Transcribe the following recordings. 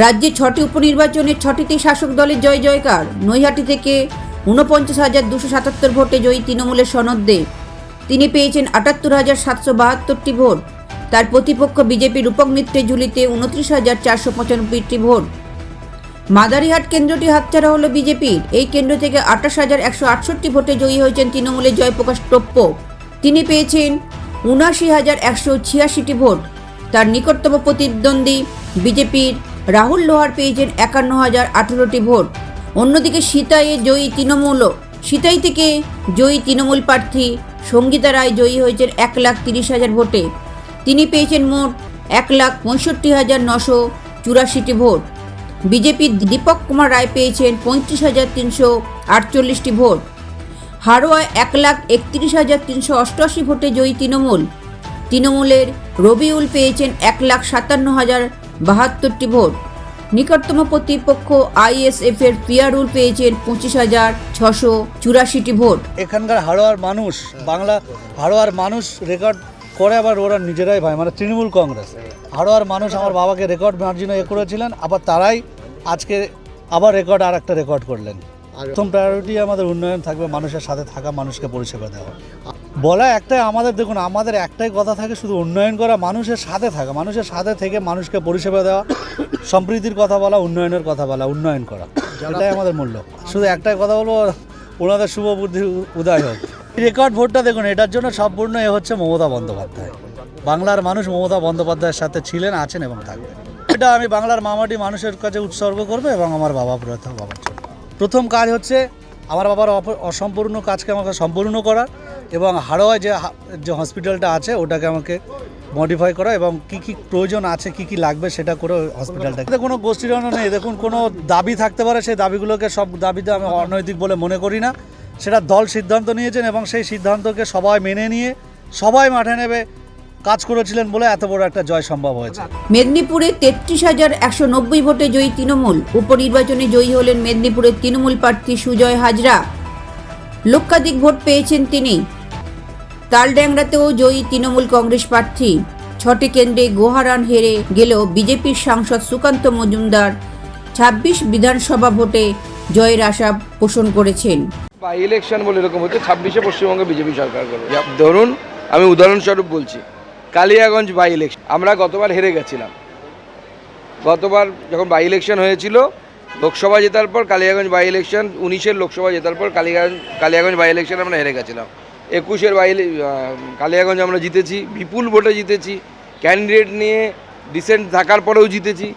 রাজ্যে 6টি উপনির্বাচনে 6টিতেই শাসক দলের জয় জয়কার। নৈহাটি থেকে ৪৯,২৭৭ ভোটে জয়ী তৃণমূলের সনদ দে। তিনি পেয়েছেন ৭৮,৭৭২টি ভোট। তার প্রতিপক্ষ বিজেপি রূপক মিত্রের ঝুলিতে ২৯,৪৯৫টি ভোট। মাদারিহাট কেন্দ্রটি হাতছাড়া হলো বিজেপির। এই কেন্দ্র থেকে ২৮,১৬৮ ভোটে জয়ী হয়েছেন তৃণমূলের জয়প্রকাশ টোপ্প। তিনি পেয়েছেন ৭৯,১৮৬টি ভোট। তার নিকটতম প্রতিদ্বন্দ্বী বিজেপির রাহুল লোহার পেয়েছেন ৫১,০১৮টি ভোট। অন্যদিকে সিতাই থেকে জয়ী তৃণমূল প্রার্থী সঙ্গীতা রায় জয়ী হয়েছেন ১,৩০,০০০ ভোটে। তিনি পেয়েছেন মোট ১,৬৫,৯৮৪টি ভোট। বিজেপির দীপক কুমার রায় পেয়েছেন ৩৫,৩৪৮টি ভোট। হাড়োয়ায় ১,৩১,৩৮৮ ভোটে জয়ী তৃণমূলের রবিউল পেয়েছেন ১,৫৭,০৭২টি ভোট। নিকটতম প্রতিপক্ষ আইএসএফের পিয়ারুল পেয়েছেন ২৫,৬৮৪টি ভোট। এখানকার হাড়োয়ার মানুষ রেকর্ড করে, আবার ওরা নিজেরাই ভাই, মানে তৃণমূল কংগ্রেস হাড়োয়ার মানুষ আমার বাবাকে রেকর্ড মার্জিনে করেছিলেন, আবার তারাই আজকে আবার আর একটা রেকর্ড করলেন। প্রথম প্রায়োরিটি আমাদের উন্নয়ন থাকবে, মানুষের সাথে থাকা, মানুষকে পরিষেবা দেওয়া। বলা একটাই, আমাদের একটাই কথা থাকে, শুধু উন্নয়ন করা, মানুষের সাথে থাকা, মানুষের সাথে থেকে মানুষকে পরিষেবা দেওয়া, সম্প্রীতির কথা বলা, উন্নয়নের কথা বলা, উন্নয়ন করা, এটাই আমাদের মূল্য। শুধু একটাই কথা বলবো, ওনাদের শুভ বুদ্ধি উদয় হোক। রেকর্ড ভোটটা দেখুন, এটার জন্য সম্পূর্ণ হচ্ছে মমতা বন্দ্যোপাধ্যায়। বাংলার মানুষ মমতা বন্দ্যোপাধ্যায়ের সাথে ছিলেন, আছেন এবং থাকবেন। এটা আমি বাংলার মামাটি মানুষের কাছে উৎসর্গ করবো এবং আমার বাবার জন্য। প্রথম কাজ হচ্ছে আমার বাবার অসম্পূর্ণ কাজকে আমাকে সম্পূর্ণ করা, এবং হাড়োয়ায় যে হসপিটালটা আছে ওটাকে আমাকে মডিফাই করা, এবং কি কি প্রয়োজন আছে, কি কি লাগবে সেটা করে হসপিটালটাকে। কোনো গোষ্ঠীরণ নেই, দেখুন কোনো দাবি থাকতে পারে, সেই দাবিগুলোকে সব দাবিতে আমি অনৈতিক বলে মনে করি না। সেটা দল সিদ্ধান্ত নিয়েছেন এবং সেই সিদ্ধান্তকে সবাই মেনে নিয়ে সবাই মাঠে নেবে কাজ করেছিলেন বলে এত বড় একটা জয় সম্ভব হয়েছে। মেদিনীপুরে ৩৩,১৯০ ভোটে জয়ী তৃণমূল। উপনির্বাচনে জয়ী হলেন মেদিনীপুরের তৃণমূল প্রার্থী সুজয় হাজরা। লক্ষাধিক ভোট পেয়েছেন তিনি। তালড্যাংরাতেও জয়ী তৃণমূল কংগ্রেস প্রার্থী। 6টি কেন্দ্রে গোহারান হেরে গেলেও বিজেপির সাংসদ সুকান্ত মজুমদার 26 বিধানসভা ভোটে জয়ের আশা পোষণ করেছেন। বাই ইলেকশন বলে এরকম হচ্ছে 26-এ পশ্চিমবঙ্গে বিজেপি সরকার করবে। ধরুন আমি উদাহরণস্বরূপ বলছি, কালিয়াগঞ্জ বাই ইলেকশন আমরা গতবার হেরে গেছিলাম। গতবার যখন বাই ইলেকশন হয়েছিল লোকসভা জেতার পর, কালিয়াগঞ্জ বাই ইলেকশন 19-এর লোকসভা জেতার পর কালিয়াগঞ্জ বাই ইলেকশন আমরা হেরে গেছিলাম। 21-এর কালিয়াগঞ্জ আমরা জিতেছি, বিপুল ভোটে জিতেছি, ক্যান্ডিডেট নিয়ে ডিসেন্ট থাকার পরেও জিতেছি।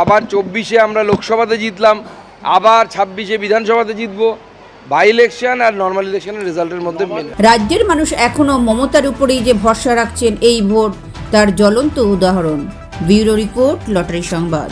আবার 24-এ আমরা লোকসভাতে জিতলাম, আবার 26-এ বিধানসভাতে জিতবো। বাই ইলেকশন আর নর্মাল ইলেকশনের রেজাল্টের মধ্যে রাজ্যের মানুষ এখনও মমতার উপরেই যে ভরসা রাখছেন, এই ভোট তার জ্বলন্ত উদাহরণ। ব্যুরো রিপোর্ট, লটারি সংবাদ।